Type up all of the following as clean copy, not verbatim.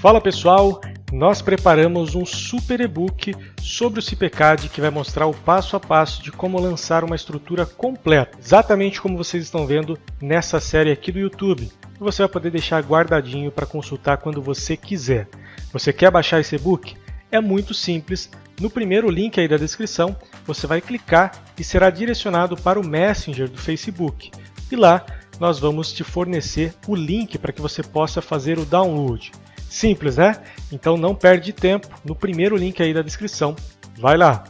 Fala pessoal, nós preparamos um super e-book sobre o CIPECAD que vai mostrar o passo a passo de como lançar uma estrutura completa, exatamente como vocês estão vendo nessa série aqui do YouTube. Você vai poder deixar guardadinho para consultar quando você quiser. Você quer baixar esse e-book? É muito simples. No primeiro link aí da descrição, você vai clicar e será direcionado para o Messenger do Facebook. E lá nós vamos te fornecer o link para que você possa fazer o download. Simples, né? Então não perde tempo, no primeiro link aí da descrição. Vai lá!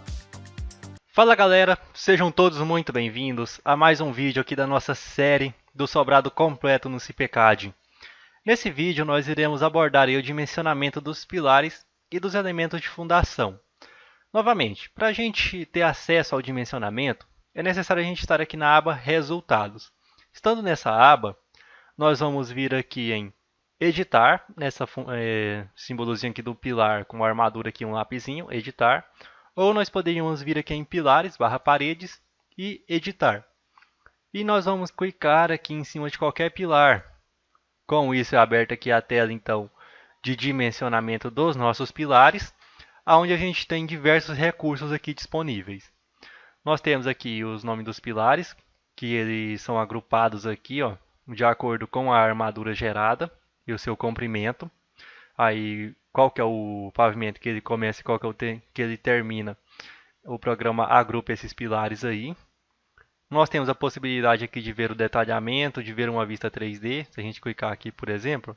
Fala galera, sejam todos muito bem-vindos a mais um vídeo aqui da nossa série do sobrado completo no CIPECAD. Nesse vídeo nós iremos abordar o dimensionamento dos pilares e dos elementos de fundação. Novamente, para a gente ter acesso ao dimensionamento, é necessário a gente estar aqui na aba Resultados. Estando nessa aba, nós vamos vir aqui em Editar, nessa símbolozinho aqui do pilar com a armadura aqui, um lapisinho, Editar. Ou nós poderíamos vir aqui em Pilares, Paredes e Editar. E nós vamos clicar aqui em cima de qualquer pilar. Com isso é aberta aqui a tela então de dimensionamento dos nossos pilares, onde a gente tem diversos recursos aqui disponíveis. Nós temos aqui os nomes dos pilares, que eles são agrupados aqui, ó, de acordo com a armadura gerada e o seu comprimento. Aí, qual que é o pavimento que ele começa e qual que é o que ele termina. O programa agrupa esses pilares aí. Nós temos a possibilidade aqui de ver o detalhamento, de ver uma vista 3D. Se a gente clicar aqui, por exemplo,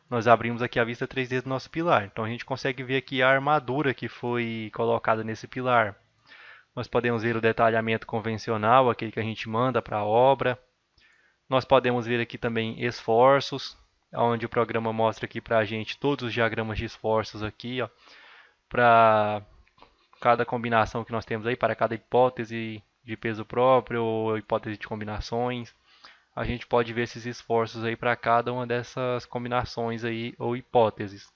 nós abrimos aqui a vista 3D do nosso pilar. Então a gente consegue ver aqui a armadura que foi colocada nesse pilar. Nós podemos ver o detalhamento convencional, aquele que a gente manda para a obra. Nós podemos ver aqui também esforços, onde o programa mostra aqui para a gente todos os diagramas de esforços aqui, ó, para cada combinação que nós temos aí, para cada hipótese de peso próprio ou hipótese de combinações. A gente pode ver esses esforços aí para cada uma dessas combinações aí ou hipóteses.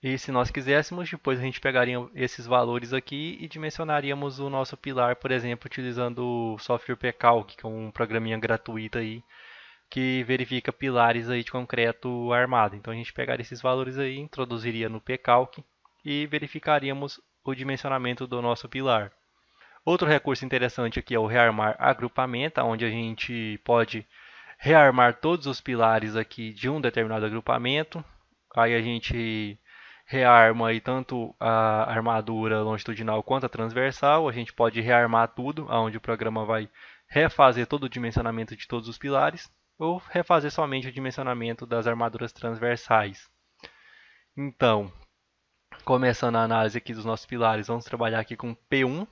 E se nós quiséssemos, depois a gente pegaria esses valores aqui e dimensionaríamos o nosso pilar, por exemplo, utilizando o software Pcalc, que é um programinha gratuito aí, que verifica pilares aí de concreto armado. Então a gente pegaria esses valores aí, introduziria no Pcalc e verificaríamos o dimensionamento do nosso pilar. Outro recurso interessante aqui é o rearmar agrupamento, onde a gente pode rearmar todos os pilares aqui de um determinado agrupamento. Aí a gente rearma aí tanto a armadura longitudinal quanto a transversal. A gente pode rearmar tudo, onde o programa vai refazer todo o dimensionamento de todos os pilares ou refazer somente o dimensionamento das armaduras transversais. Então, começando a análise aqui dos nossos pilares, vamos trabalhar aqui com P1,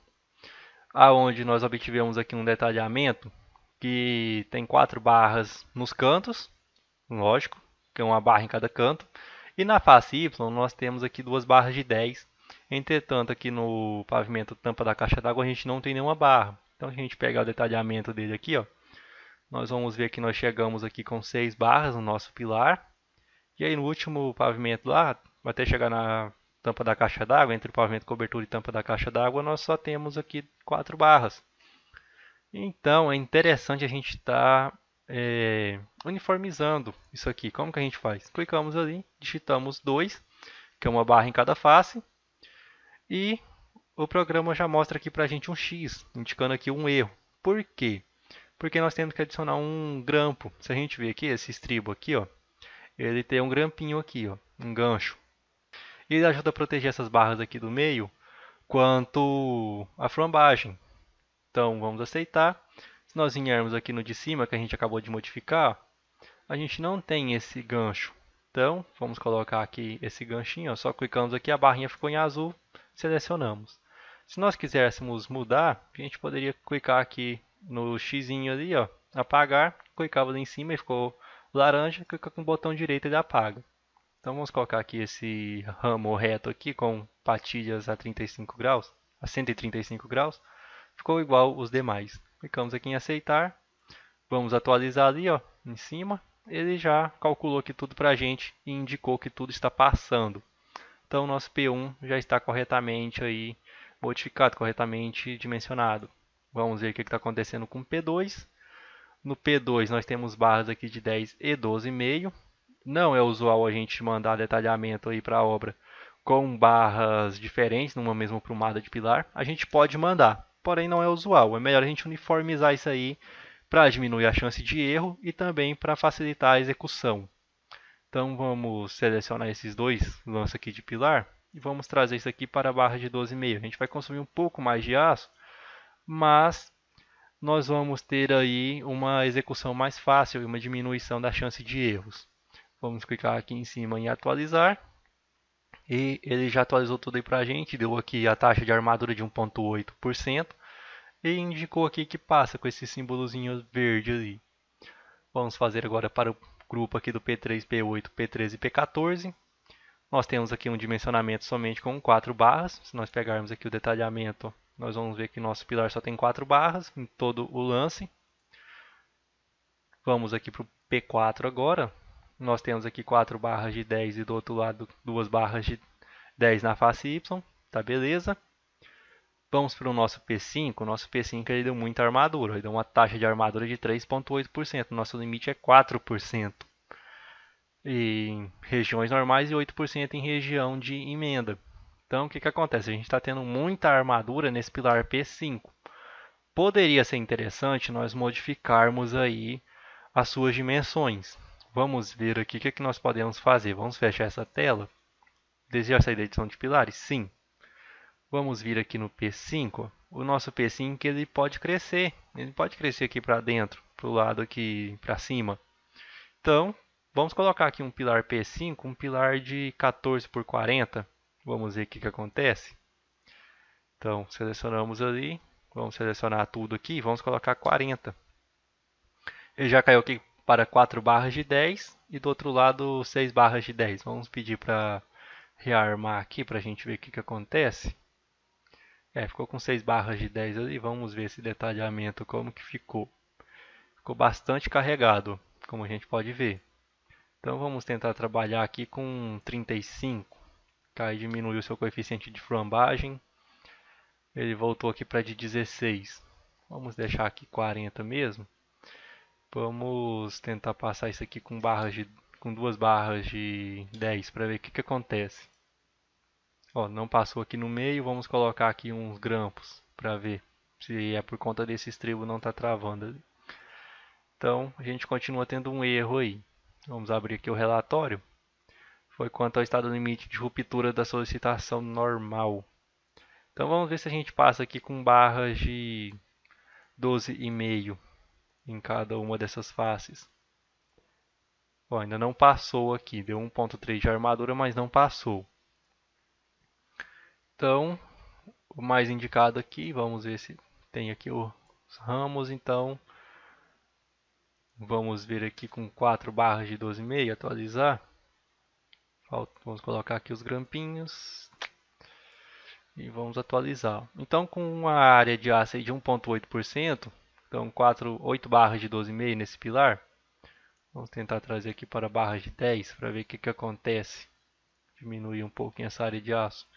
aonde nós obtivemos aqui um detalhamento que tem 4 barras nos cantos, lógico, que é uma barra em cada canto. E na face Y nós temos aqui 2 barras de 10. Entretanto, aqui no pavimento tampa da caixa d'água a gente não tem nenhuma barra. Então, se a gente pegar o detalhamento dele aqui, ó, nós vamos ver que nós chegamos aqui com 6 barras no nosso pilar. E aí no último pavimento lá, até chegar na tampa da caixa d'água, entre o pavimento, cobertura e tampa da caixa d'água, nós só temos aqui 4 barras. Então é interessante a gente estar uniformizando isso aqui. Como que a gente faz? Clicamos ali, digitamos 2, que é uma barra em cada face, e o programa já mostra aqui para a gente um X, indicando aqui um erro. Por quê? Porque nós temos que adicionar um grampo. Se a gente ver aqui, esse estribo aqui, ó, ele tem um grampinho aqui, ó, um gancho. E ele ajuda a proteger essas barras aqui do meio quanto a flambagem. Então vamos aceitar. Se nós viermos aqui no de cima, que a gente acabou de modificar, a gente não tem esse gancho. Então vamos colocar aqui esse ganchinho, ó, só clicamos aqui, a barrinha ficou em azul, selecionamos. Se nós quiséssemos mudar, a gente poderia clicar aqui no xizinho ali, ó, apagar, clicava ali em cima e ficou laranja, clica com o botão direito e ele apaga. Então vamos colocar aqui esse ramo reto aqui com patilhas a 35 graus, a 135 graus. Ficou igual os demais. Clicamos aqui em aceitar. Vamos atualizar ali, ó, em cima. Ele já calculou aqui tudo para a gente e indicou que tudo está passando. Então nosso P1 já está corretamente aí modificado, corretamente dimensionado. Vamos ver o que está acontecendo com o P2. No P2 nós temos barras aqui de 10 e 12,5. não é usual a gente mandar detalhamento aí para a obra com barras diferentes numa mesma prumada de pilar. A gente pode mandar, porém não é usual. É melhor a gente uniformizar isso aí para diminuir a chance de erro e também para facilitar a execução. Então vamos selecionar esses dois lances aqui de pilar e vamos trazer isso aqui para a barra de 12,5. A gente vai consumir um pouco mais de aço, mas nós vamos ter aí uma execução mais fácil e uma diminuição da chance de erros. Vamos clicar aqui em cima em atualizar. E ele já atualizou tudo aí para a gente, deu aqui a taxa de armadura de 1,8% e indicou aqui que passa com esse símbolozinho verde ali. Vamos fazer agora para o grupo aqui do P3, P8, P13 e P14. Nós temos aqui um dimensionamento somente com 4 barras. Se nós pegarmos aqui o detalhamento, nós vamos ver que nosso pilar só tem 4 barras em todo o lance. Vamos aqui para o P4 agora. Nós temos aqui 4 barras de 10 e do outro lado 2 barras de 10 na face Y. Tá beleza? Vamos para o nosso P5. O nosso P5 ele deu muita armadura. Ele deu uma taxa de armadura de 3,8%. Nosso limite é 4%. Em regiões normais e 8% em região de emenda. Então, o que acontece? A gente está tendo muita armadura nesse pilar P5. Poderia ser interessante nós modificarmos aí as suas dimensões. Vamos ver aqui o que nós podemos fazer. Vamos fechar essa tela. Desejar sair da edição de pilares? Sim. Vamos vir aqui no P5. O nosso P5 ele pode crescer. Ele pode crescer aqui para dentro, para o lado aqui para cima. Então, vamos colocar aqui um pilar P5, um pilar de 14 por 40. Vamos ver o que acontece. Então, selecionamos ali. Vamos selecionar tudo aqui. Vamos colocar 40. Ele já caiu aqui para 4 barras de 10 e do outro lado 6 barras de 10. Vamos pedir para rearmar aqui para a gente ver o que acontece. Ficou com 6 barras de 10 ali. Vamos ver esse detalhamento como que ficou. Ficou bastante carregado, como a gente pode ver. Então vamos tentar trabalhar aqui com 35. Aí diminuiu o seu coeficiente de flambagem. Ele voltou aqui para de 16. Vamos deixar aqui 40 mesmo. Vamos tentar passar isso aqui com 2 barras de 10 para ver o que acontece. Ó, não passou aqui no meio, vamos colocar aqui uns grampos para ver se é por conta desse estribo não está travando ali. Então a gente continua tendo um erro aí. Vamos abrir aqui o relatório. Foi quanto ao estado limite de ruptura da solicitação normal. Então vamos ver se a gente passa aqui com barras de 12,5 em cada uma dessas faces. Ó, ainda não passou aqui, deu 1,3 de armadura, mas não passou. Então, o mais indicado aqui, vamos ver se tem aqui os ramos, então vamos ver aqui com 4 barras de 12,5, atualizar. Vamos colocar aqui os grampinhos e vamos atualizar. Então, com uma área de aço de 1,8%, então 8 barras de 12,5 nesse pilar. Vamos tentar trazer aqui para barras de 10 para ver o que acontece. Diminuir um pouquinho essa área de aço.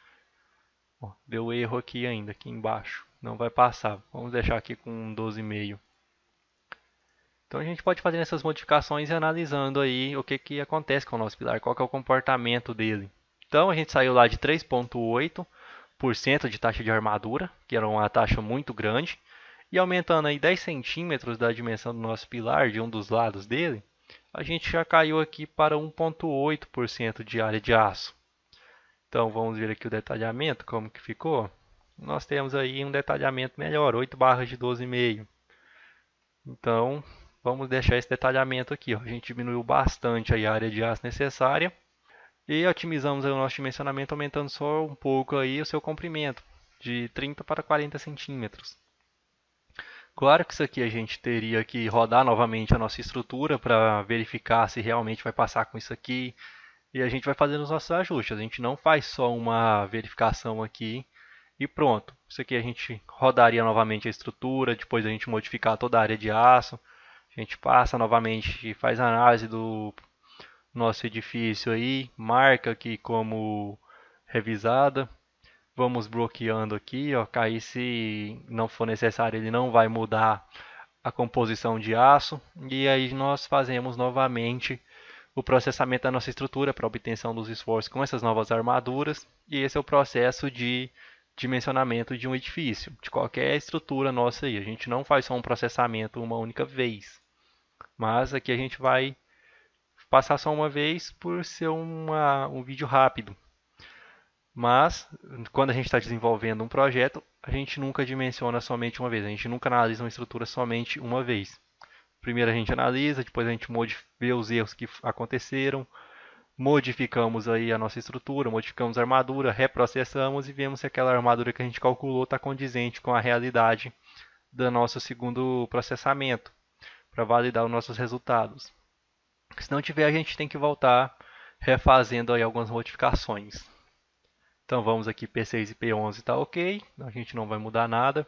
Ó, deu erro aqui ainda, aqui embaixo. Não vai passar. Vamos deixar aqui com 12,5. Então a gente pode fazer essas modificações e analisando aí o que acontece com o nosso pilar, qual que é o comportamento dele. Então a gente saiu lá de 3,8% de taxa de armadura, que era uma taxa muito grande, e aumentando aí 10 centímetros da dimensão do nosso pilar, de um dos lados dele, a gente já caiu aqui para 1,8% de área de aço. Então vamos ver aqui o detalhamento, como que ficou. Nós temos aí um detalhamento melhor, 8 barras de 12,5. Então vamos deixar esse detalhamento aqui. Ó. A gente diminuiu bastante aí a área de aço necessária. E otimizamos aí o nosso dimensionamento, aumentando só um pouco aí o seu comprimento, de 30 para 40 centímetros. Claro que isso aqui a gente teria que rodar novamente a nossa estrutura para verificar se realmente vai passar com isso aqui. E a gente vai fazendo os nossos ajustes. A gente não faz só uma verificação aqui e pronto. Isso aqui a gente rodaria novamente a estrutura, depois a gente modificar toda a área de aço. A gente passa novamente e faz a análise do nosso edifício aí, marca aqui como revisada. Vamos bloqueando aqui, ó, cair se não for necessário, ele não vai mudar a composição de aço. E aí nós fazemos novamente o processamento da nossa estrutura para obtenção dos esforços com essas novas armaduras. E esse é o processo de dimensionamento de um edifício, de qualquer estrutura nossa aí. A gente não faz só um processamento uma única vez, mas aqui a gente vai passar só uma vez por ser um vídeo rápido. Mas, quando a gente está desenvolvendo um projeto, a gente nunca dimensiona somente uma vez, a gente nunca analisa uma estrutura somente uma vez. Primeiro a gente analisa, depois a gente vê os erros que aconteceram, modificamos aí a nossa estrutura, modificamos a armadura, reprocessamos e vemos se aquela armadura que a gente calculou está condizente com a realidade do nosso segundo processamento, para validar os nossos resultados. Se não tiver, a gente tem que voltar refazendo aí algumas modificações. Então vamos aqui, P6 e P11 está ok, a gente não vai mudar nada.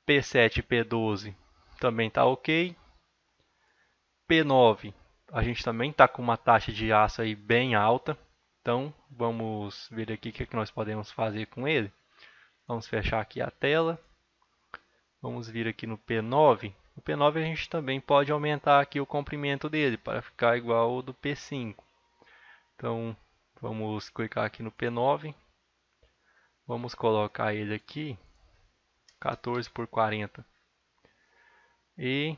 P7 e P12 também está ok. P9, a gente também está com uma taxa de aço aí bem alta. Então vamos ver aqui o que nós podemos fazer com ele. Vamos fechar aqui a tela. Vamos vir aqui no P9. No P9 a gente também pode aumentar aqui o comprimento dele para ficar igual ao do P5. Então vamos clicar aqui no P9. Vamos colocar ele aqui 14 por 40. E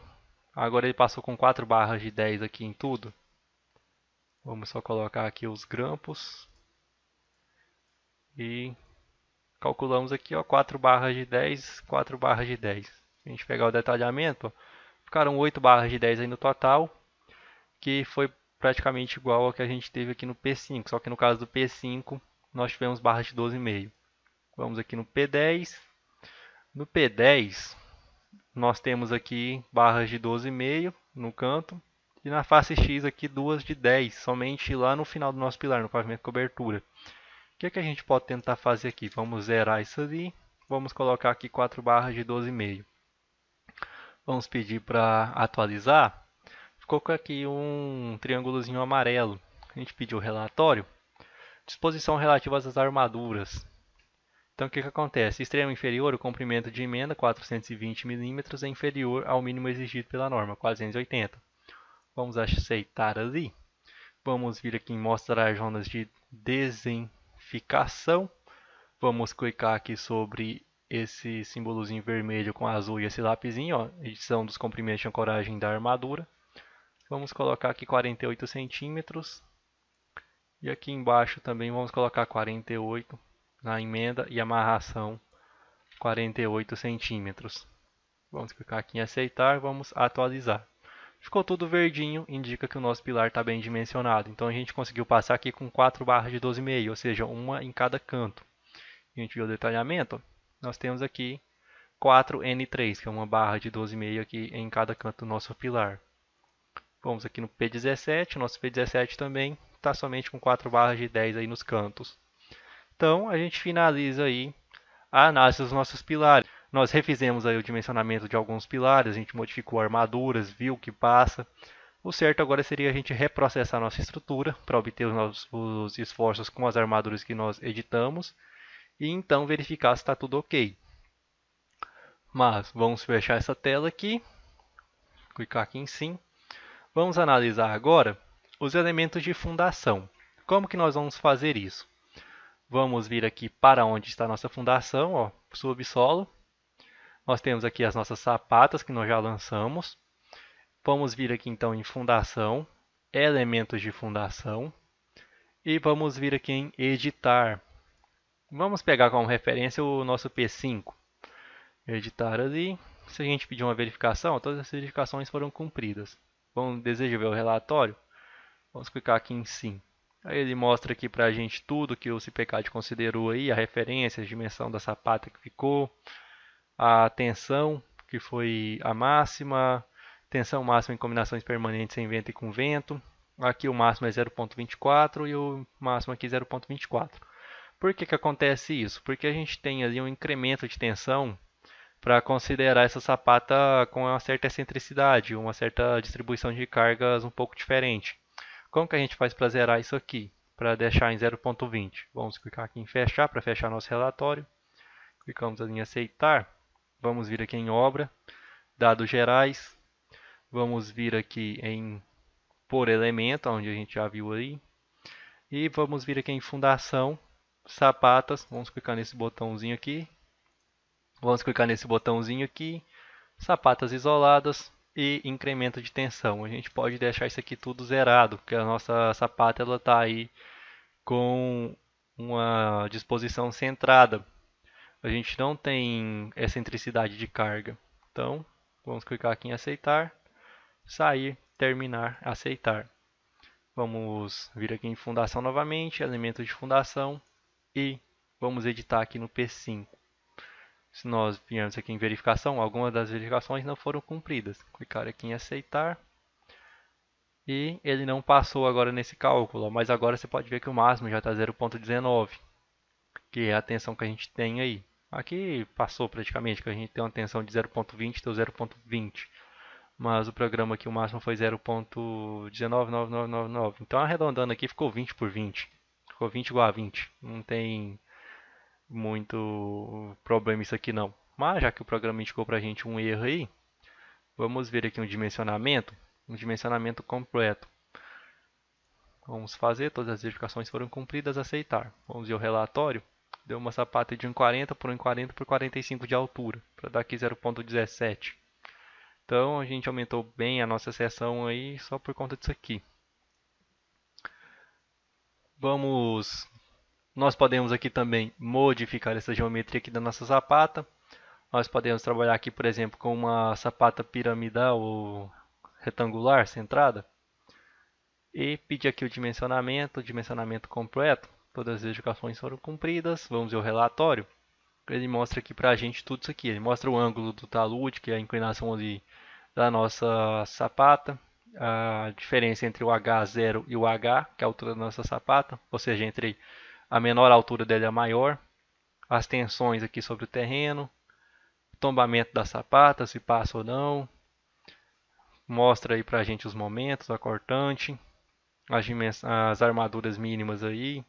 agora ele passou com 4 barras de 10 aqui em tudo. Vamos só colocar aqui os grampos. E calculamos aqui, ó, 4 barras de 10, 4 barras de 10. Se a gente pegar o detalhamento, ó, ficaram 8 barras de 10 aí no total, que foi praticamente igual ao que a gente teve aqui no P5, só que no caso do P5 nós tivemos barras de 12,5. Vamos aqui no P10. No P10 nós temos aqui barras de 12,5 no canto e na face X aqui duas de 10, somente lá no final do nosso pilar, no pavimento cobertura. O que a gente pode tentar fazer aqui? Vamos zerar isso ali. Vamos colocar aqui 4 barras de 12,5. Vamos pedir para atualizar. Ficou aqui um triângulozinho amarelo. A gente pediu o relatório. Disposição relativa às armaduras. Então o que acontece? Extremo inferior, o comprimento de emenda, 420 mm, é inferior ao mínimo exigido pela norma, 480. Vamos aceitar ali. Vamos vir aqui em mostrar zonas de desenficação. Vamos clicar aqui sobre esse símbolozinho vermelho com azul e esse lapisinho, ó, edição dos comprimentos de ancoragem da armadura. Vamos colocar aqui 48 centímetros. E aqui embaixo também vamos colocar 48 na emenda e amarração 48 centímetros. Vamos clicar aqui em aceitar, vamos atualizar. Ficou tudo verdinho, indica que o nosso pilar está bem dimensionado. Então a gente conseguiu passar aqui com 4 barras de 12,5, ou seja, uma em cada canto. A gente viu o detalhamento, nós temos aqui 4N3, que é uma barra de 12,5 aqui em cada canto do nosso pilar. Vamos aqui no P17, o nosso P17 também está somente com 4 barras de 10 aí nos cantos. Então a gente finaliza aí a análise dos nossos pilares. Nós refizemos aí o dimensionamento de alguns pilares, a gente modificou armaduras, viu o que passa. O certo agora seria a gente reprocessar a nossa estrutura para obter os esforços com as armaduras que nós editamos e então verificar se está tudo ok. Mas vamos fechar essa tela aqui, clicar aqui em sim. Vamos analisar agora os elementos de fundação. Como que nós vamos fazer isso? Vamos vir aqui para onde está a nossa fundação, ó, subsolo. Nós temos aqui as nossas sapatas que nós já lançamos. Vamos vir aqui então em fundação, elementos de fundação. E vamos vir aqui em editar. Vamos pegar como referência o nosso P5. Editar ali. Se a gente pedir uma verificação, todas as verificações foram cumpridas. Deseja ver o relatório? Vamos clicar aqui em sim. Aí ele mostra aqui para a gente tudo que o CIPECAD considerou aí, a referência, a dimensão da sapata que ficou, a tensão que foi a máxima, tensão máxima em combinações permanentes sem vento e com vento. Aqui o máximo é 0.24 e o máximo aqui 0.24. Por que acontece isso? Porque a gente tem ali um incremento de tensão para considerar essa sapata com uma certa excentricidade, uma certa distribuição de cargas um pouco diferente. Como que a gente faz para zerar isso aqui? Para deixar em 0.20. Vamos clicar aqui em fechar para fechar nosso relatório. Clicamos ali em aceitar. Vamos vir aqui em obra, dados gerais. Vamos vir aqui em por elemento, onde a gente já viu aí. E vamos vir aqui em fundação, sapatas, vamos clicar nesse botãozinho aqui. Vamos clicar nesse botãozinho aqui, sapatas isoladas e incremento de tensão. A gente pode deixar isso aqui tudo zerado, porque a nossa sapata ela está aí com uma disposição centrada. A gente não tem excentricidade de carga. Então, vamos clicar aqui em aceitar, sair, terminar, aceitar. Vamos vir aqui em fundação novamente, elemento de fundação e vamos editar aqui no P5. Se nós viermos aqui em verificação, algumas das verificações não foram cumpridas. Clicar aqui em aceitar. E ele não passou agora nesse cálculo, mas agora você pode ver que o máximo já está 0,19, que é a tensão que a gente tem aí. Aqui passou praticamente, que a gente tem uma tensão de 0,20 e 0,20. Mas o programa aqui, o máximo foi 0,199999. Então arredondando aqui ficou 20 por 20. Ficou 20 igual a 20. Não tem muito problema isso aqui não. Mas já que o programa indicou para a gente um erro aí, vamos ver aqui um dimensionamento completo. Vamos fazer, todas as verificações foram cumpridas, aceitar. Vamos ver o relatório. Deu uma sapata de 1,40 por 1,40 por 45 de altura, para dar aqui 0,17. Então a gente aumentou bem a nossa seção aí só por conta disso aqui. Nós podemos aqui também modificar essa geometria aqui da nossa sapata. Nós podemos trabalhar aqui, por exemplo, com uma sapata piramidal ou retangular centrada. E pedir aqui o dimensionamento completo. Todas as verificações foram cumpridas. Vamos ver o relatório. Ele mostra aqui pra gente tudo isso aqui. Ele mostra o ângulo do talude, que é a inclinação ali da nossa sapata. A diferença entre o H0 e o H, que é a altura da nossa sapata. Ou seja, entre a menor altura dela e a maior. As tensões aqui sobre o terreno. O tombamento da sapata, se passa ou não. Mostra aí pra gente os momentos, a cortante. As armaduras mínimas aí.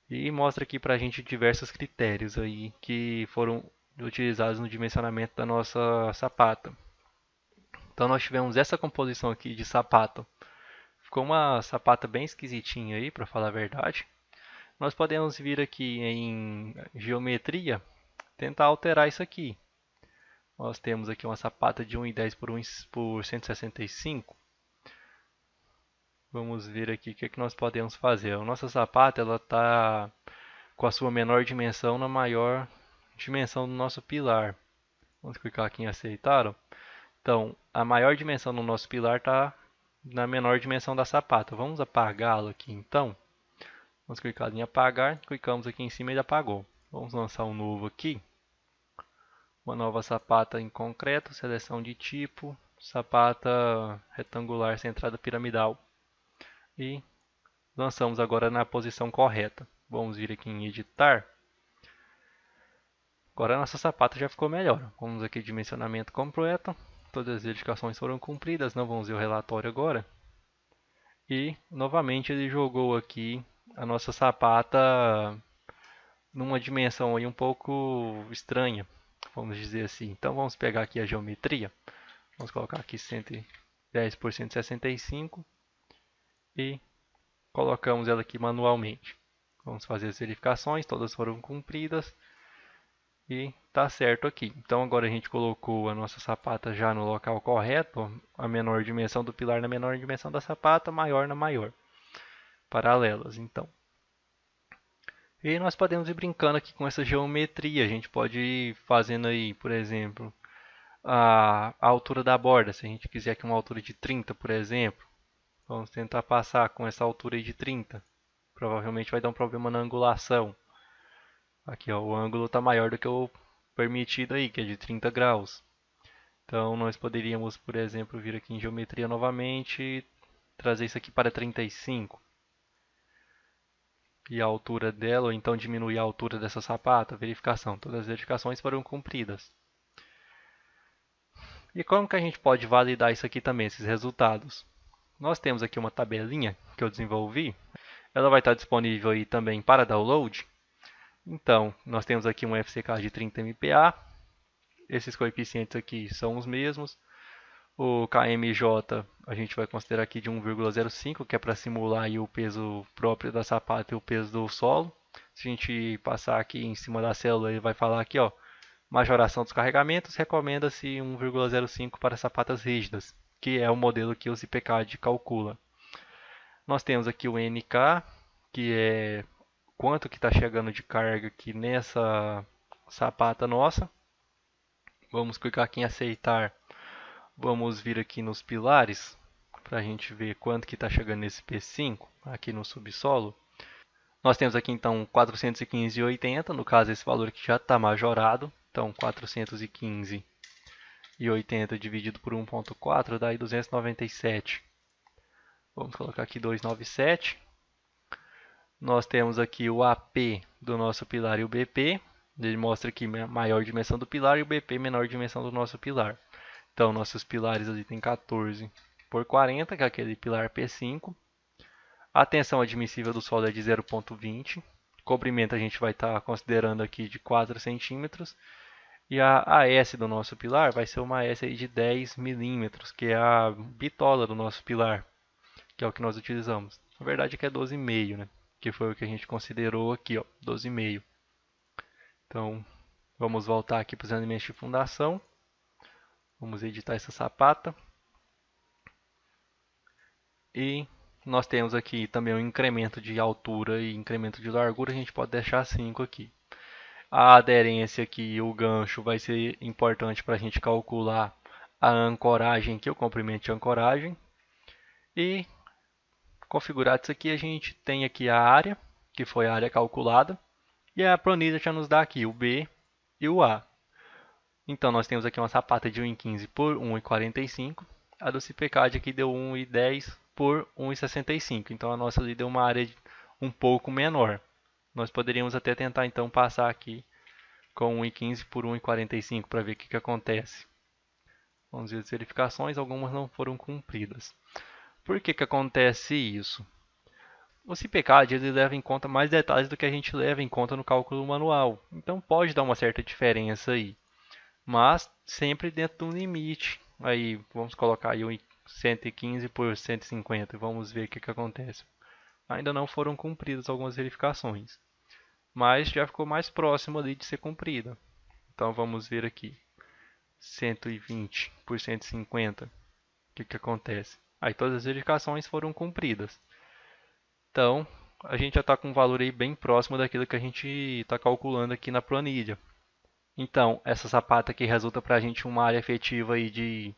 E mostra aqui pra gente diversos critérios aí que foram utilizados no dimensionamento da nossa sapata. Então nós tivemos essa composição aqui de sapata. Ficou uma sapata bem esquisitinha aí, para falar a verdade. Nós podemos vir aqui em geometria, tentar alterar isso aqui. Nós temos aqui uma sapata de 1,10 por 165. Vamos ver aqui o que, é que nós podemos fazer. A nossa sapata está com a sua menor dimensão na maior dimensão do nosso pilar. Vamos clicar aqui em aceitar. Ó. Então, a maior dimensão do nosso pilar está na menor dimensão da sapata. Vamos apagá-lo aqui então. Vamos clicar em apagar, clicamos aqui em cima e ele apagou. Vamos lançar um novo aqui. Uma nova sapata em concreto, seleção de tipo, sapata retangular centrada piramidal. E lançamos agora na posição correta. Vamos vir aqui em editar. Agora a nossa sapata já ficou melhor. Vamos aqui em dimensionamento completo. Todas as verificações foram cumpridas. Não vamos ver o relatório agora. E novamente ele jogou aqui a nossa sapata numa dimensão aí um pouco estranha, vamos dizer assim. Então vamos pegar aqui a geometria. Vamos colocar aqui 110 por 165 e colocamos ela aqui manualmente. Vamos fazer as verificações, todas foram cumpridas e está certo aqui. Então agora a gente colocou a nossa sapata já no local correto, a menor dimensão do pilar na menor dimensão da sapata, maior na maior. Paralelas, então. E nós podemos ir brincando aqui com essa geometria. A gente pode ir fazendo aí, por exemplo, a altura da borda. Se a gente quiser aqui uma altura de 30, por exemplo, vamos tentar passar com essa altura aí de 30. Provavelmente vai dar um problema na angulação. Aqui ó, o ângulo está maior do que o permitido aí, que é de 30 graus. Então nós poderíamos, por exemplo, vir aqui em geometria novamente e trazer isso aqui para 35. E a altura dela, ou então diminuir a altura dessa sapata, verificação. Todas as verificações foram cumpridas. E como que a gente pode validar isso aqui também, esses resultados? Nós temos aqui uma tabelinha que eu desenvolvi. Ela vai estar disponível aí também para download. Então, nós temos aqui um FCK de 30 MPa. Esses coeficientes aqui são os mesmos. O KMJ a gente vai considerar aqui de 1,05, que é para simular aí o peso próprio da sapata e o peso do solo. Se a gente passar aqui em cima da célula, ele vai falar aqui, ó, majoração dos carregamentos, recomenda-se 1,05 para sapatas rígidas, que é o modelo que o ZipCAD calcula. Nós temos aqui o NK, que é quanto que está chegando de carga aqui nessa sapata nossa. Vamos clicar aqui em aceitar. Vamos vir aqui nos pilares para a gente ver quanto que está chegando nesse P5 aqui no subsolo. Nós temos aqui então 415,80, no caso esse valor aqui já está majorado. Então 415,80 dividido por 1,4 dá aí 297. Vamos colocar aqui 297. Nós temos aqui o AP do nosso pilar e o BP. Ele mostra aqui a maior dimensão do pilar e o BP menor dimensão do nosso pilar. Então, nossos pilares ali tem 14 por 40, que é aquele pilar P5. A tensão admissível do solo é de 0,20. Comprimento a gente vai estar considerando aqui de 4 centímetros. E a AS do nosso pilar vai ser uma AS aí de 10 milímetros, que é a bitola do nosso pilar, que é o que nós utilizamos. Na verdade aqui é 12,5, né? Que foi o que a gente considerou aqui, ó, 12,5. Então, vamos voltar aqui para os elementos de fundação. Vamos editar essa sapata. E nós temos aqui também um incremento de altura e incremento de largura. A gente pode deixar 5 aqui. A aderência aqui, o gancho, vai ser importante para a gente calcular a ancoragem aqui, o comprimento de ancoragem. E configurado isso aqui, a gente tem aqui a área, que foi a área calculada. E a planilha já nos dá aqui o B e o A. Então, nós temos aqui uma sapata de 1,15 por 1,45. A do ZipCAD aqui deu 1,10 por 1,65. Então, a nossa ali deu uma área um pouco menor. Nós poderíamos até tentar, então, passar aqui com 1,15 por 1,45 para ver o que acontece. Vamos ver as verificações, algumas não foram cumpridas. Por que acontece isso? O ZipCAD ele leva em conta mais detalhes do que a gente leva em conta no cálculo manual. Então, pode dar uma certa diferença aí. Mas sempre dentro de um limite. Aí vamos colocar aí o 115 por 150 e vamos ver o que acontece. Ainda não foram cumpridas algumas verificações, mas já ficou mais próximo ali de ser cumprida. Então vamos ver aqui, 120 por 150, o que acontece? Aí todas as verificações foram cumpridas. Então a gente já está com um valor aí bem próximo daquilo que a gente está calculando aqui na planilha. Então, essa sapata aqui resulta para a gente uma área efetiva aí de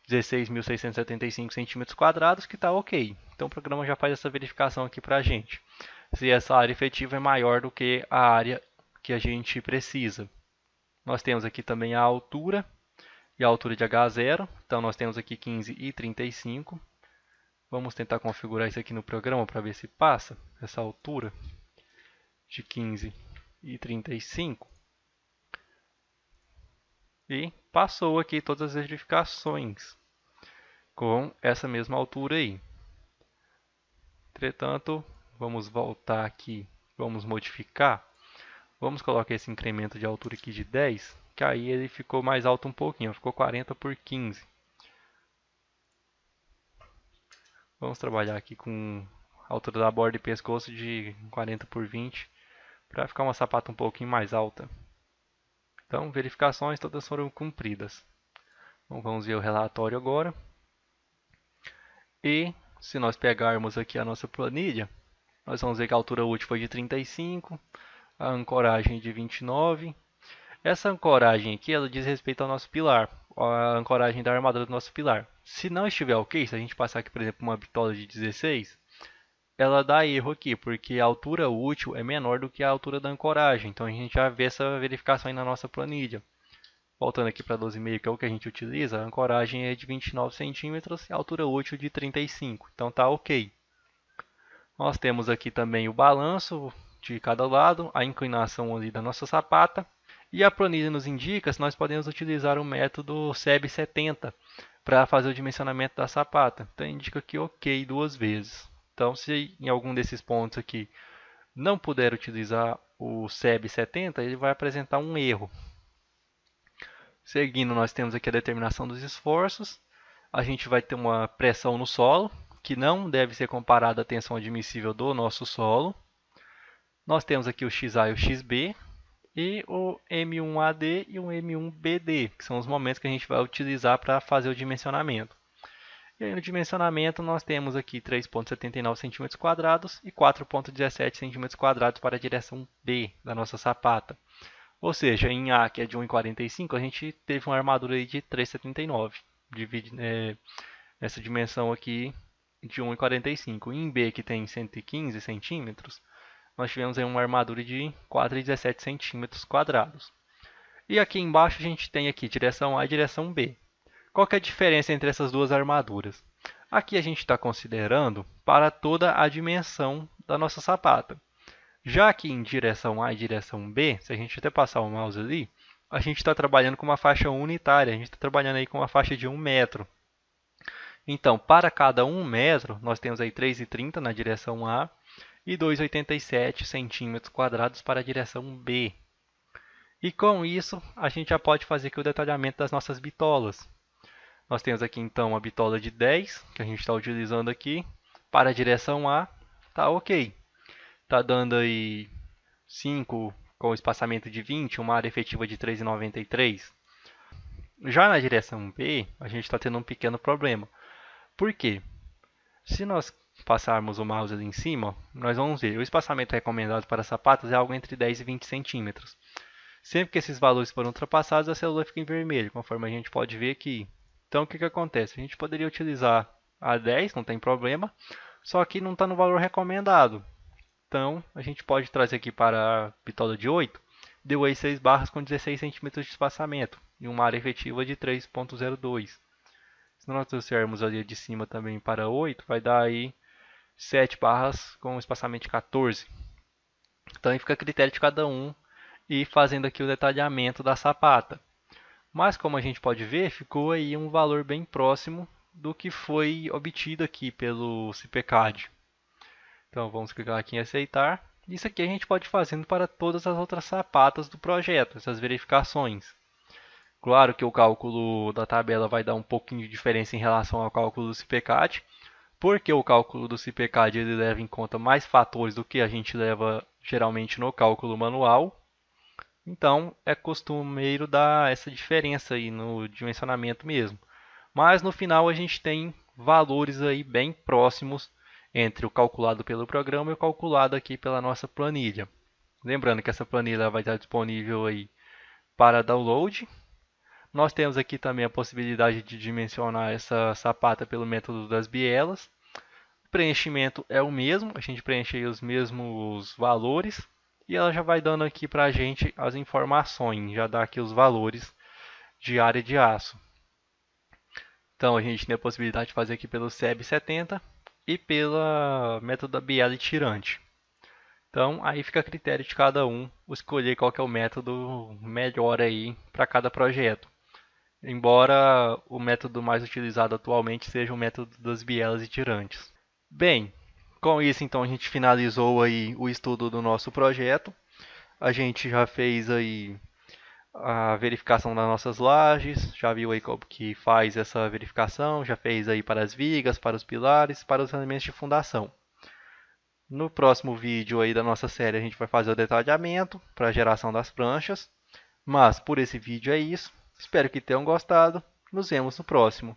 16.675 centímetros quadrados, que está ok. Então, o programa já faz essa verificação aqui para a gente. Se essa área efetiva é maior do que a área que a gente precisa. Nós temos aqui também a altura e a altura de H0. Então, nós temos aqui 15 e 35. Vamos tentar configurar isso aqui no programa para ver se passa essa altura de 15 e 35. E passou aqui todas as verificações com essa mesma altura aí. Entretanto, vamos voltar aqui, vamos modificar. Vamos colocar esse incremento de altura aqui de 10, que aí ele ficou mais alto um pouquinho, ficou 40 por 15. Vamos trabalhar aqui com a altura da borda e pescoço de 40 por 20, para ficar uma sapata um pouquinho mais alta. Então, verificações todas foram cumpridas. Então, vamos ver o relatório agora. E se nós pegarmos aqui a nossa planilha, nós vamos ver que a altura útil foi de 35, a ancoragem de 29. Essa ancoragem aqui, ela diz respeito ao nosso pilar, a ancoragem da armadura do nosso pilar. Se não estiver ok, se a gente passar aqui, por exemplo, uma bitola de 16, ela dá erro aqui, porque a altura útil é menor do que a altura da ancoragem. Então a gente já vê essa verificação aí na nossa planilha. Voltando aqui para 12,5, que é o que a gente utiliza, a ancoragem é de 29 centímetros e a altura útil de 35. Então tá ok. Nós temos aqui também o balanço de cada lado, a inclinação ali da nossa sapata. E a planilha nos indica se nós podemos utilizar o método SEB70 para fazer o dimensionamento da sapata. Então indica aqui ok 2 vezes. Então se em algum desses pontos aqui não puder utilizar o SEB70, ele vai apresentar um erro. Seguindo, nós temos aqui a determinação dos esforços. a gente vai ter uma pressão no solo, que não deve ser comparada à tensão admissível do nosso solo. Nós temos aqui o XA e o XB, e o M1AD e o M1BD, que são os momentos que a gente vai utilizar para fazer o dimensionamento. E aí no dimensionamento nós temos aqui 3,79 cm² e 4,17 cm² para a direção B da nossa sapata. Ou seja, em A, que é de 1,45, a gente teve uma armadura aí de 3,79. Divide essa dimensão aqui de 1,45. Em B, que tem 115 centímetros, nós tivemos aí uma armadura de 4,17 cm². E aqui embaixo a gente tem aqui direção A e direção B. Qual que é a diferença entre essas duas armaduras? Aqui a gente está considerando para toda a dimensão da nossa sapata. Já aqui em direção A e direção B, se a gente até passar o mouse ali, a gente está trabalhando com uma faixa unitária, a gente está trabalhando aí com uma faixa de 1 metro. Então, para cada 1 metro, nós temos aí 3,30 na direção A e 2,87 cm² para a direção B. E com isso, a gente já pode fazer aqui o detalhamento das nossas bitolas. Nós temos aqui então a bitola de 10, que a gente está utilizando aqui, para a direção A, tá ok. Está dando aí 5 com espaçamento de 20, uma área efetiva de 3,93. Já na direção B, a gente está tendo um pequeno problema. Por quê? Se nós passarmos o mouse ali em cima, nós vamos ver o espaçamento recomendado para sapatos é algo entre 10 e 20 centímetros. Sempre que esses valores forem ultrapassados, a célula fica em vermelho, conforme a gente pode ver aqui. Então, o que acontece? A gente poderia utilizar a 10, não tem problema, só que não está no valor recomendado. Então, a gente pode trazer aqui para a bitola de 8, deu aí 6 barras com 16 centímetros de espaçamento e uma área efetiva de 3,02. Se nós trouxermos ali de cima também para 8, vai dar aí 7 barras com espaçamento de 14. Então, aí fica a critério de cada um e fazendo aqui o detalhamento da sapata. Mas como a gente pode ver, ficou aí um valor bem próximo do que foi obtido aqui pelo CPCAD. Então vamos clicar aqui em aceitar. Isso aqui a gente pode fazendo para todas as outras sapatas do projeto, essas verificações. Claro que o cálculo da tabela vai dar um pouquinho de diferença em relação ao cálculo do CPCAD, porque o cálculo do CPCAD ele leva em conta mais fatores do que a gente leva geralmente no cálculo manual. Então, é costumeiro dar essa diferença aí no dimensionamento mesmo. Mas no final a gente tem valores aí bem próximos entre o calculado pelo programa e o calculado aqui pela nossa planilha. Lembrando que essa planilha vai estar disponível aí para download. Nós temos aqui também a possibilidade de dimensionar essa sapata pelo método das bielas. O preenchimento é o mesmo, a gente preenche aí os mesmos valores. E ela já vai dando aqui para a gente as informações, já dá aqui os valores de área de aço. Então a gente tem a possibilidade de fazer aqui pelo SEB 70 e pela método da biela tirante. Então aí fica a critério de cada um escolher qual que é o método melhor aí para cada projeto. Embora o método mais utilizado atualmente seja o método das bielas e tirantes. Bem, com isso, então, a gente finalizou aí o estudo do nosso projeto. A gente já fez aí a verificação das nossas lajes, já viu aí como que faz essa verificação, já fez aí para as vigas, para os pilares, para os elementos de fundação. No próximo vídeo aí da nossa série, a gente vai fazer o detalhamento para a geração das pranchas. Mas por esse vídeo é isso. Espero que tenham gostado. Nos vemos no próximo.